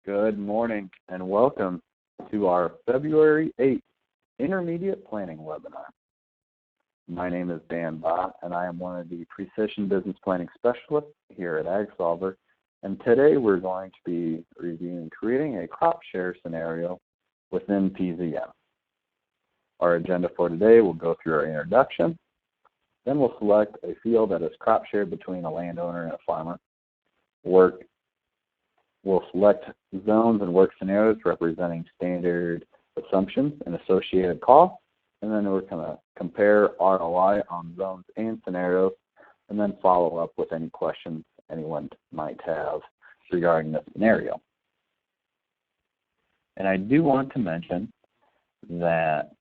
Good morning and welcome to our February 8th Intermediate Planning webinar. My name is Dan Bott and I am one of the Precision Business Planning Specialists here at AgSolver, and today we're going to be reviewing creating a crop share scenario within PZM. Our agenda for today will go through our introduction, then we'll select a field that is crop shared between a landowner and a farmer. We'll select zones and work scenarios representing standard assumptions and associated costs, and then we're going to compare ROI on zones and scenarios, and then follow up with any questions anyone might have regarding the scenario. And I do want to mention that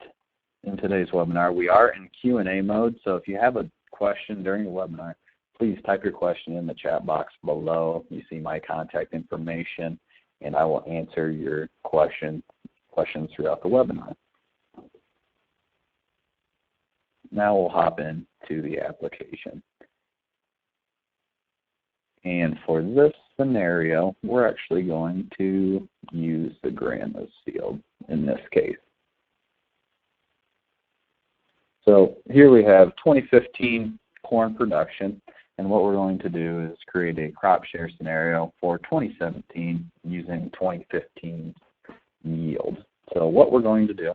in today's webinar, we are in Q&A mode, so if you have a question during the webinar, please type your question in the chat box below. You see my contact information, and I will answer your questions throughout the webinar. Now we'll hop into the application. And for this scenario, we're actually going to use the grandma's field in this case. So here we have 2015 corn production. And what we're going to do is create a crop share scenario for 2017 using 2015 yield. So what we're going to do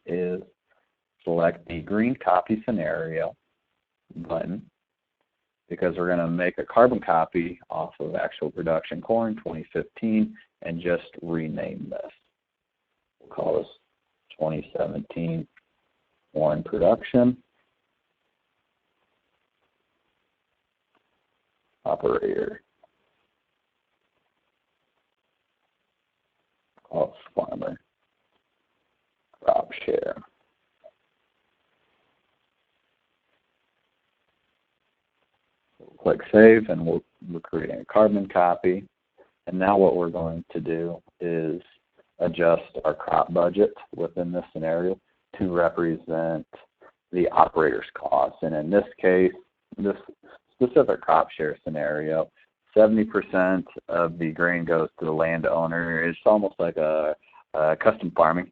is select the green copy scenario button, because we're going to make a carbon copy off of actual production corn 2015 and just rename this. We'll call this 2017 corn production. Operator, call farmer, crop share. We'll click save, and we're creating a carbon copy. And now what we're going to do is adjust our crop budget within this scenario to represent the operator's costs. And in this case, this specific crop share scenario, 70% of the grain goes to the landowner. It's almost like a custom farming.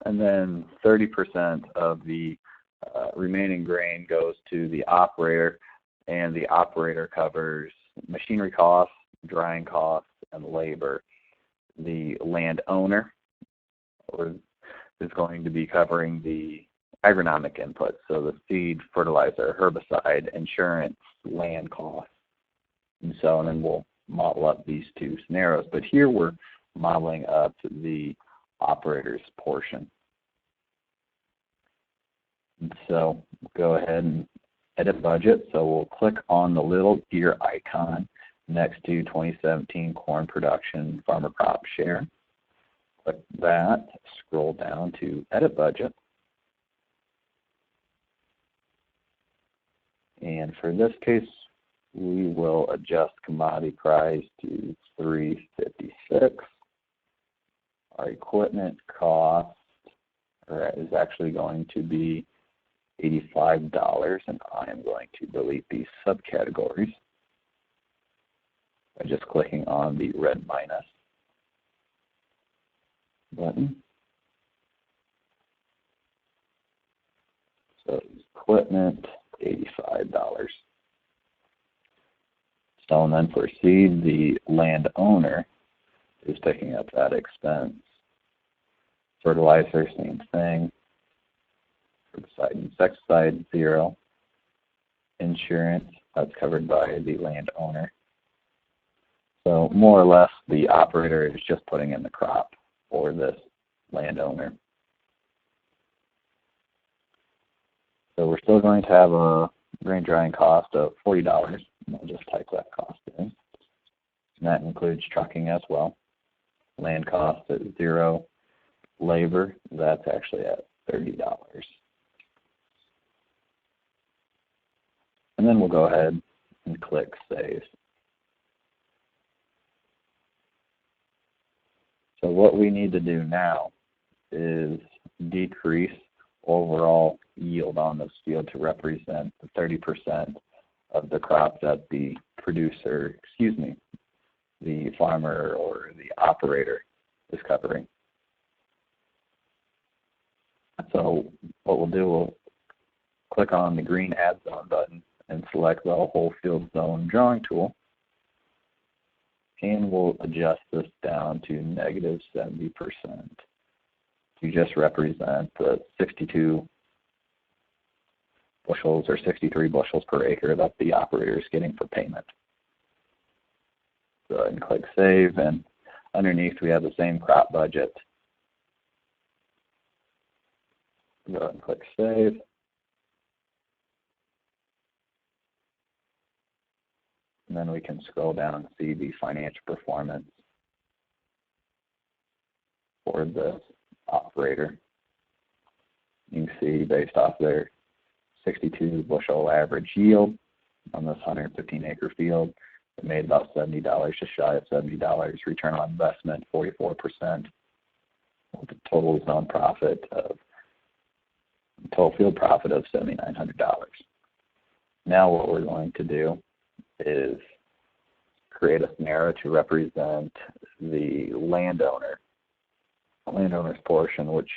And then 30% of the remaining grain goes to the operator, and the operator covers machinery costs, drying costs, and labor. The landowner is going to be covering the agronomic inputs, so the seed, fertilizer, herbicide, insurance, land costs, and so on. And we'll model up these two scenarios. But here we're modeling up the operator's portion. And so go ahead and edit budget. So we'll click on the little gear icon next to 2017 corn production farmer crop share. Click that, scroll down to edit budget. And for this case, we will adjust commodity price to $3.56. Our equipment cost is actually going to be $85, and I am going to delete these subcategories by just clicking on the red minus button. So equipment, $85. So, and then for seed, the landowner is picking up that expense. Fertilizer, same thing. Herbicide and insecticide, $0. Insurance, that's covered by the landowner. So more or less, the operator is just putting in the crop for this landowner. So we're still going to have a grain drying cost of $40. And I'll just type that cost in. And that includes trucking as well. Land cost at $0. Labor, that's actually at $30. And then we'll go ahead and click Save. So what we need to do now is decrease overall yield on this field to represent the 30% of the crop that the producer, the farmer or the operator is covering. So what we'll do, we'll click on the green Add Zone button and select the Whole Field Zone Drawing Tool, and we'll adjust this down to -70% to just represent the 62 bushels or 63 bushels per acre that the operator is getting for payment. Go ahead and click Save, and underneath we have the same crop budget. Go ahead and click Save. And then we can scroll down and see the financial performance for this operator. You can see based off their 62 bushel average yield on this 115 acre field, it made about $70, just shy of $70. Return on investment, 44%. With a total zone profit of total field profit of $7,900. Now what we're going to do is create a scenario to represent the landowner's portion, which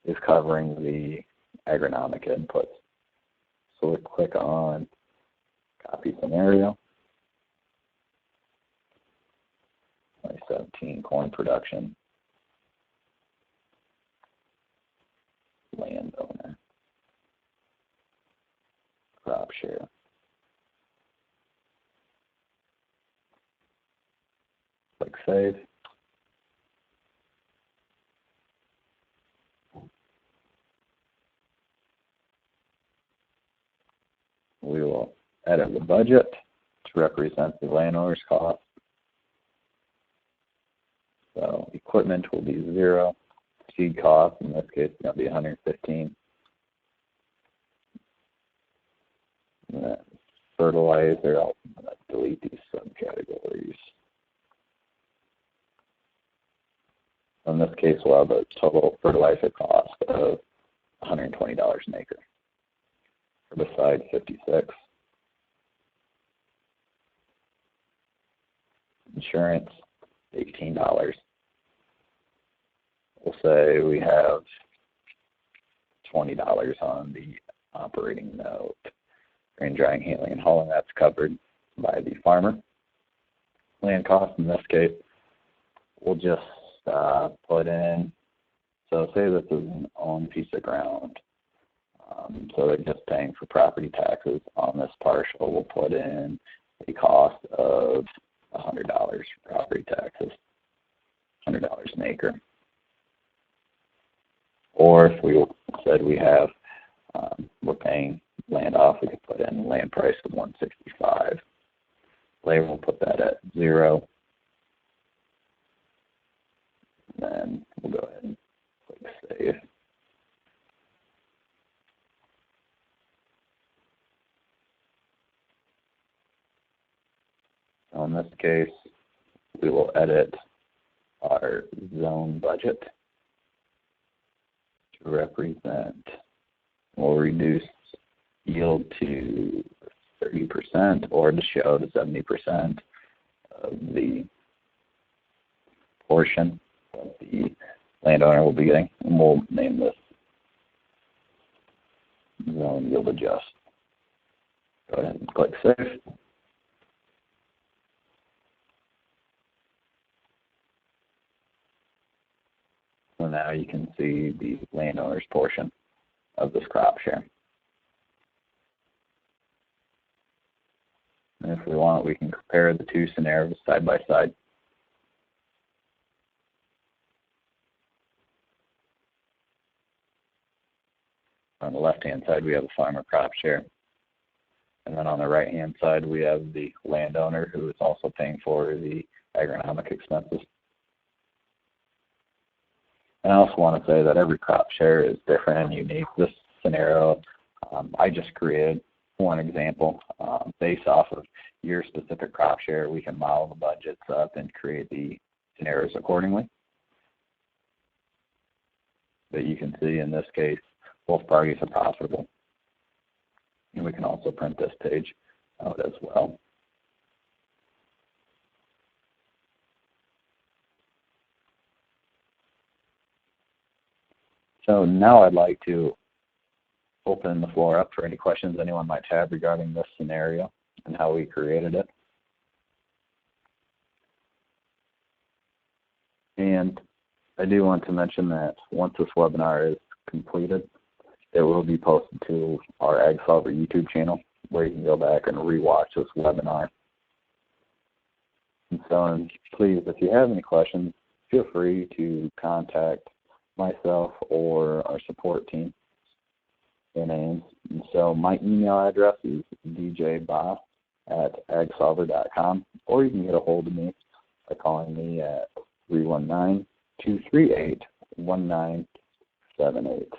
is covering the agronomic inputs. So we'll click on Copy Scenario. 2017 corn production, landowner, crop share. Click Save. We will edit the budget to represent the landowner's cost. So equipment will be 0. Seed cost, in this case, is going to be 115. And then fertilizer, I'll delete these subcategories. In this case, we'll have a total fertilizer cost of $120 an acre. Herbicide, 56. Insurance, $18. We'll say we have $20 on the operating note. Grain drying, handling, and hauling, that's covered by the farmer. Land cost, in this case, we'll just put in, so say this is an owned piece of ground. So they're just paying for property taxes on this parcel. We'll put in a cost of $100 for property taxes, $100 an acre. Or if we said we have, we're paying land off, we could put in land price of $165. Labor, we'll put that at 0. Then we'll go ahead and click Save. So in this case, we will edit our zone budget to represent, we'll reduce yield to 30% or to show the 70% of the portion that the landowner will be getting. And we'll name this zone yield adjust. Go ahead and click Save. So now you can see the landowner's portion of this crop share. And if we want, we can compare the two scenarios side by side. On the left-hand side, we have the farmer crop share. And then on the right-hand side, we have the landowner who is also paying for the agronomic expenses. And I also want to say that every crop share is different and unique. This scenario, I just created one example. Based off of your specific crop share, we can model the budgets up and create the scenarios accordingly. But you can see in this case, both parties are profitable. And we can also print this page out as well. So now I'd like to open the floor up for any questions anyone might have regarding this scenario and how we created it. And I do want to mention that once this webinar is completed, it will be posted to our AgSolver YouTube channel where you can go back and rewatch this webinar. And so please, if you have any questions, feel free to contact myself or our support team in Ames. And so my email address is djbob@agsolver.com, or you can get a hold of me by calling me at 319-238-1978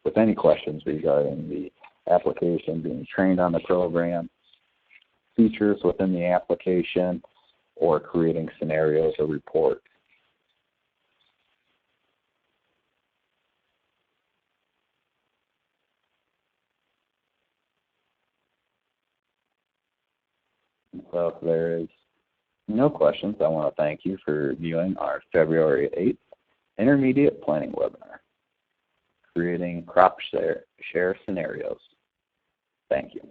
with any questions regarding the application, being trained on the program, features within the application, or creating scenarios or reports. So if there is no questions, I want to thank you for viewing our February 8th Intermediate Planning Webinar, Creating Crop Share Scenarios. Thank you.